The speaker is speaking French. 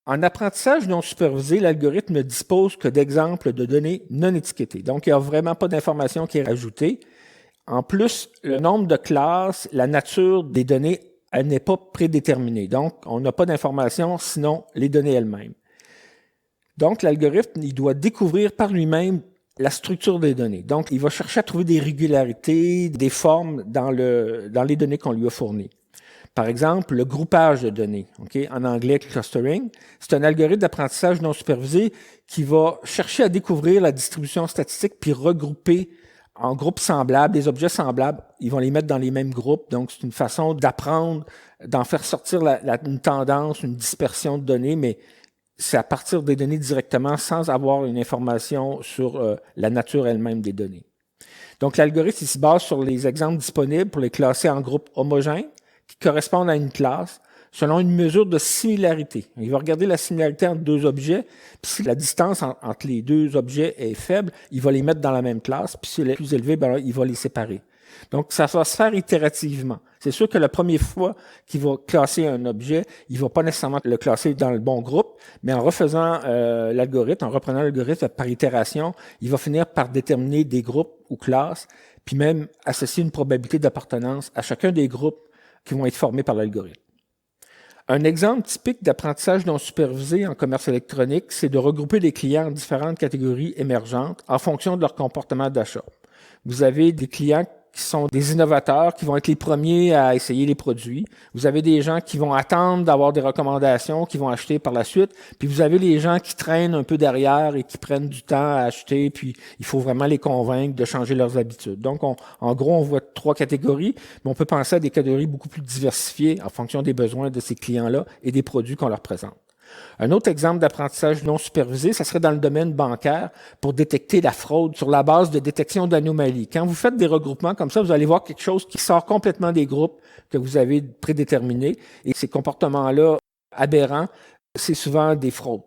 En apprentissage non supervisé, l'algorithme ne dispose que d'exemples de données non étiquetées. Donc, il n'y a vraiment pas d'information qui est ajoutée. En plus, le nombre de classes, la nature des données, elle n'est pas prédéterminée. Donc, on n'a pas d'information, sinon les données elles-mêmes. Donc, l'algorithme, il doit découvrir par lui-même la structure des données. Donc, il va chercher à trouver des régularités, des formes dans les données qu'on lui a fournies. Par exemple, le groupage de données, en anglais clustering, c'est un algorithme d'apprentissage non supervisé qui va chercher à découvrir la distribution statistique puis regrouper en groupes semblables, des objets semblables, ils vont les mettre dans les mêmes groupes. Donc, c'est une façon d'apprendre, d'en faire sortir une tendance, une dispersion de données, mais c'est à partir des données directement sans avoir une information sur la nature elle-même des données. Donc, l'algorithme il se base sur les exemples disponibles pour les classer en groupes homogènes qui correspondent à une classe selon une mesure de similarité. Il va regarder la similarité entre deux objets, puis si la distance entre les deux objets est faible, il va les mettre dans la même classe, puis si elle est plus élevée, ben là, il va les séparer. Donc, ça va se faire itérativement. C'est sûr que la première fois qu'il va classer un objet, il ne va pas nécessairement le classer dans le bon groupe, mais en refaisant l'algorithme, en reprenant l'algorithme par itération, il va finir par déterminer des groupes ou classes, puis même associer une probabilité d'appartenance à chacun des groupes qui vont être formés par l'algorithme. Un exemple typique d'apprentissage non supervisé en commerce électronique, c'est de regrouper des clients en différentes catégories émergentes en fonction de leur comportement d'achat. Vous avez des clients qui sont des innovateurs, qui vont être les premiers à essayer les produits. Vous avez des gens qui vont attendre d'avoir des recommandations, qui vont acheter par la suite. Puis vous avez les gens qui traînent un peu derrière et qui prennent du temps à acheter, puis il faut vraiment les convaincre de changer leurs habitudes. Donc, en gros, on voit 3 catégories, mais on peut penser à des catégories beaucoup plus diversifiées en fonction des besoins de ces clients-là et des produits qu'on leur présente. Un autre exemple d'apprentissage non supervisé, ça serait dans le domaine bancaire pour détecter la fraude sur la base de détection d'anomalies. Quand vous faites des regroupements comme ça, vous allez voir quelque chose qui sort complètement des groupes que vous avez prédéterminés et ces comportements-là aberrants, c'est souvent des fraudes.